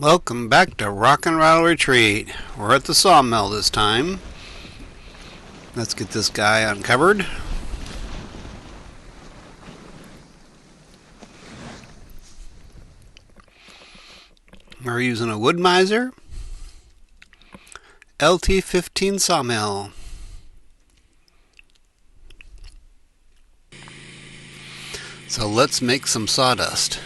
Welcome back to Rock and Rattle Retreat. We're at the sawmill this time. Let's get this guy uncovered. We're using a Wood-Mizer LT15 sawmill. So let's make some sawdust.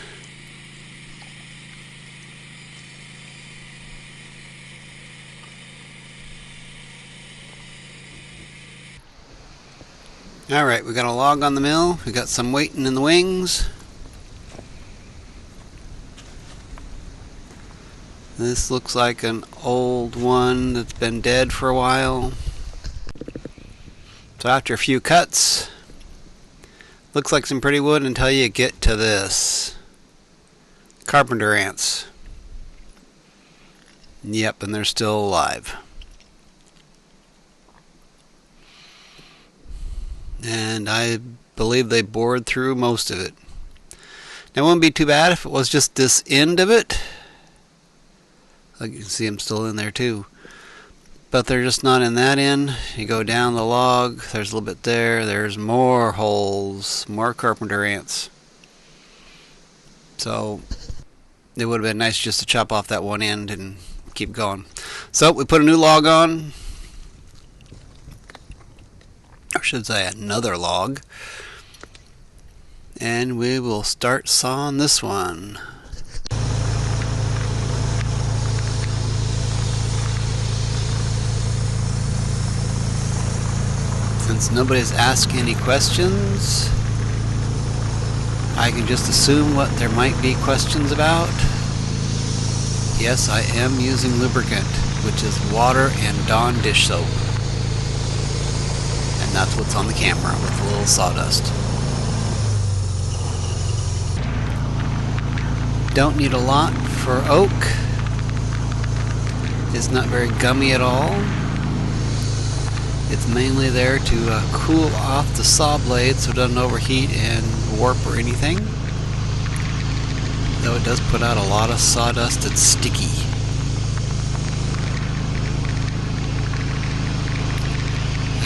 Alright, we got a log on the mill, we got some waiting in the wings. This looks like an old one that's been dead for a while. So after a few cuts, looks like some pretty wood until you get to this. Carpenter ants. Yep, and they're still alive. And I believe they bored through most of it. Now, it wouldn't be too bad if it was just this end of it. Like you can see them still in there too. But they're just not in that end. You go down the log, there's a little bit there, there's more holes, more carpenter ants. So it would have been nice just to chop off that one end and keep going. So we put a new log on. Or should say another log. And we will start sawing this one. Since nobody's asked any questions, I can just assume what there might be questions about. Yes, I am using lubricant, which is water and Dawn dish soap. And that's what's on the camera with a little sawdust. Don't need a lot for oak. It's not very gummy at all. It's mainly there to cool off the saw blade so it doesn't overheat and warp or anything. Though it does put out a lot of sawdust that's sticky.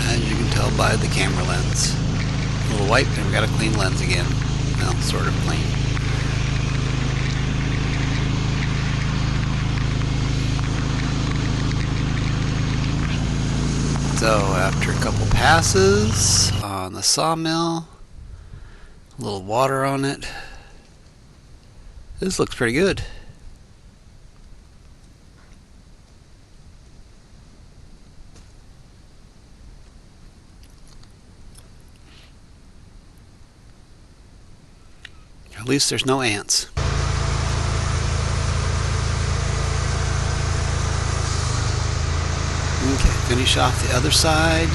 As you can tell by the camera lens. A little white, and we got a clean lens again. Well, sort of clean. So after a couple passes on the sawmill, a little water on it, this looks pretty good. At least there's no ants. Okay, finish off the other side.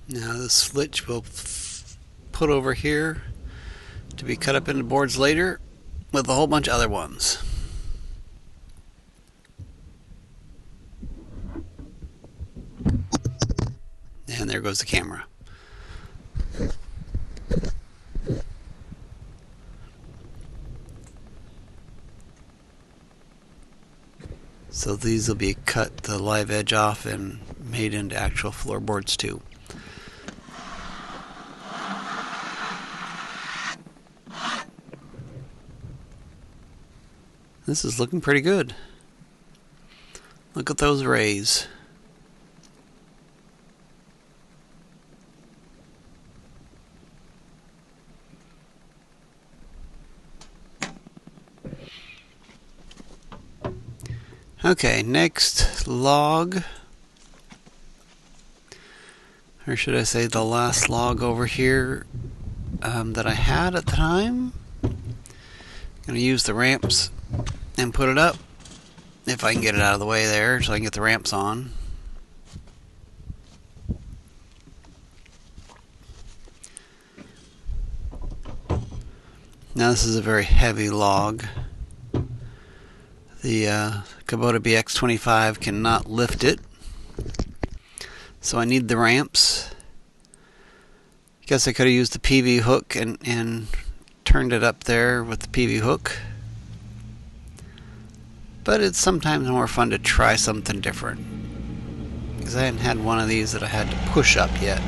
Now the switch we'll put over here to be cut up into boards later with a whole bunch of other ones. And there goes the camera. So these will be cut the live edge off and made into actual floorboards too. This is looking pretty good. Look at those rays. Okay, next log or should I say the last log over here that I had at the time. I'm going to use the ramps and put it up, if I can get it out of the way there so I can get the ramps on. Now this is a very heavy log. The Kubota BX25 cannot lift it, so I need the ramps. Guess I could have used the PV hook and turned it up there with the PV hook. But it's sometimes more fun to try something different, because I hadn't had one of these that I had to push up yet.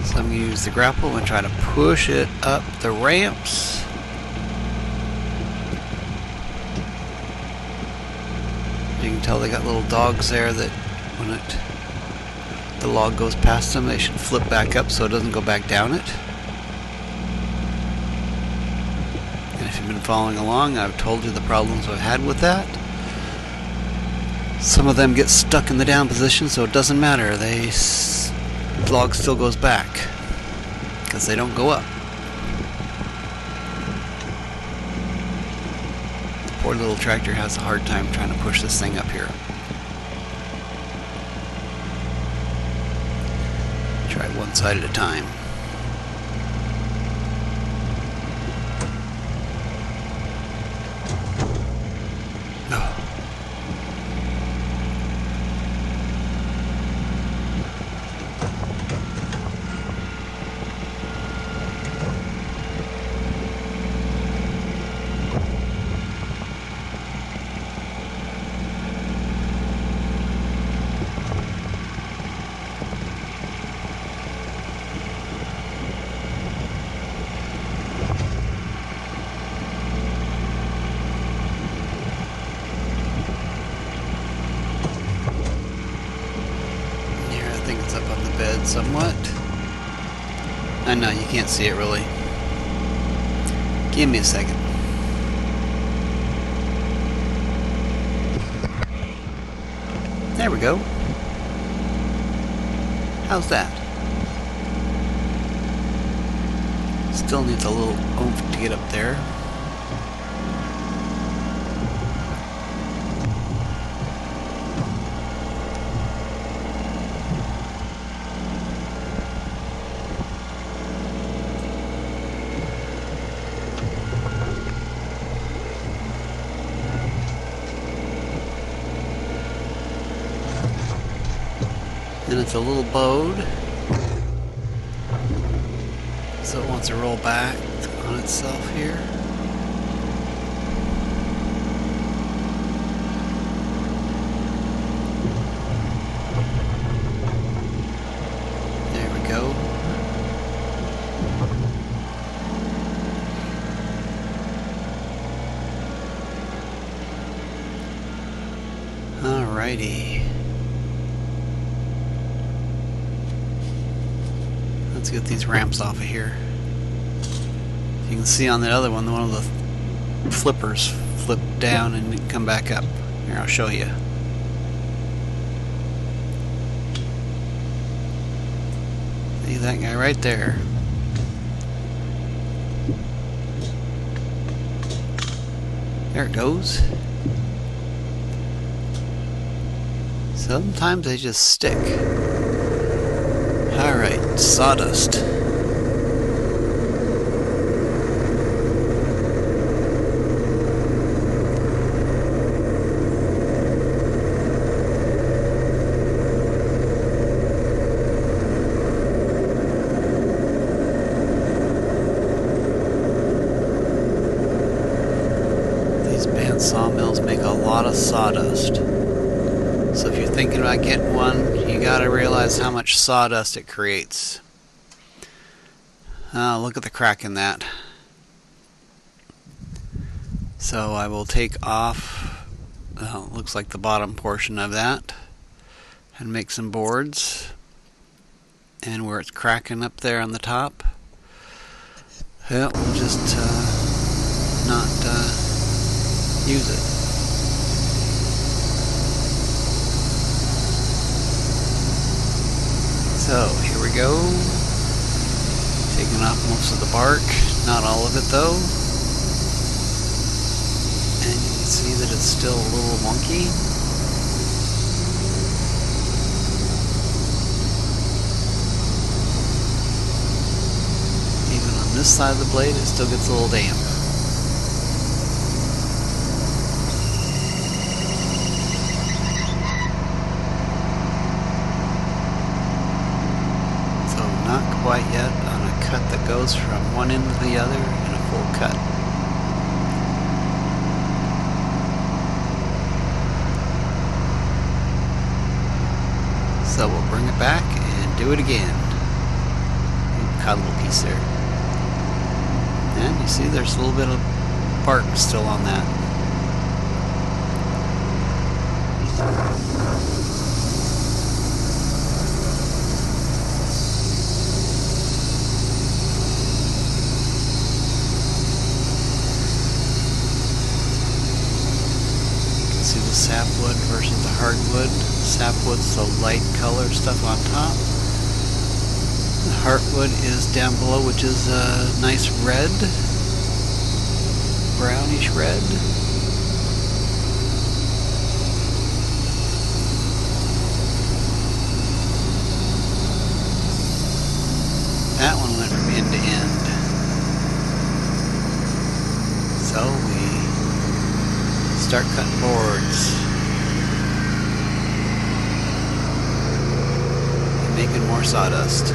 So I'm going to use the grapple and try to push it up the ramps. You can tell they got little dogs there that when the log goes past them, they should flip back up so it doesn't go back down it. And if you've been following along, I've told you the problems I've had with that. Some of them get stuck in the down position, so it doesn't matter. The log still goes back because they don't go up. The poor little tractor has a hard time trying to push this thing up here. Try one side at a time. Somewhat. I know you can't see it really. Give me a second. There we go. How's that? Still needs a little oomph to get up there. And it's a little bowed, so it wants to roll back on itself here. There we go. Alrighty. Let's get these ramps off of here. You can see on the other one of the flippers flip down and come back up. Here, I'll show you. See that guy right there? There it goes. Sometimes they just stick. Alright, sawdust. These band sawmills make a lot of sawdust. So if you're thinking about getting one, you gotta realize how much sawdust it creates. Look at the crack in that. So I will take off, looks like the bottom portion of that, and make some boards. And where it's cracking up there on the top, well, we'll just not use it. So here we go. Taking off most of the bark, not all of it though. And you can see that it's still a little wonky. Even on this side of the blade, it still gets a little damp. So not quite yet on a cut that goes from one end to the other in a full cut. So we'll bring it back and do it again. Cut a little piece there. And you see there's a little bit of bark still on that. See the sapwood versus the hardwood. Sapwood's the light color stuff on top. The hardwood is down below, which is a nice red, brownish red. That one went from end to end. So we start cutting boards and making more sawdust.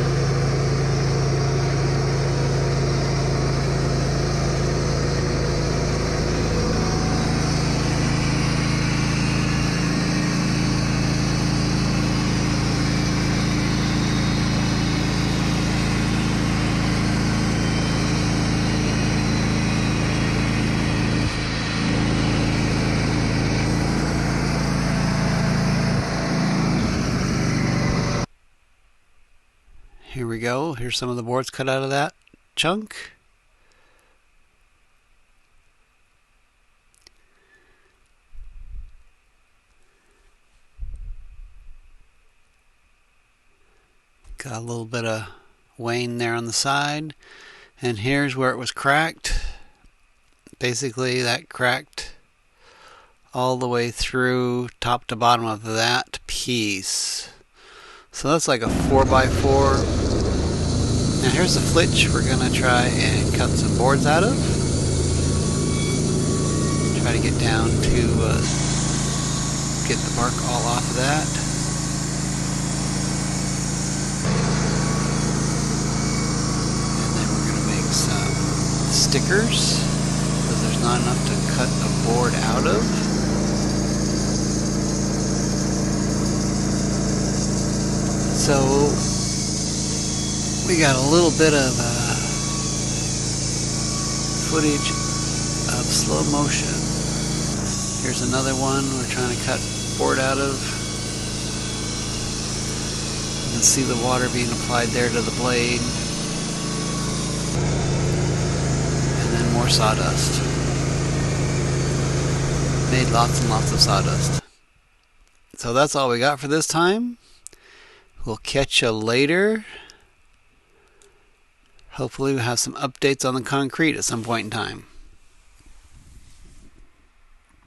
Here we go. Here's some of the boards cut out of that chunk. Got a little bit of wane there on the side. And here's where it was cracked. Basically that cracked all the way through top to bottom of that piece. So that's like a 4x4. Now here's the flitch we're going to try and cut some boards out of. Try to get down to get the bark all off of that. And then we're going to make some stickers because there's not enough to cut a board out of. So we got a little bit of footage of slow motion. Here's another one we're trying to cut board out of. You can see the water being applied there to the blade. And then more sawdust. Made lots and lots of sawdust. So that's all we got for this time. We'll catch you later. Hopefully we'll have some updates on the concrete at some point in time.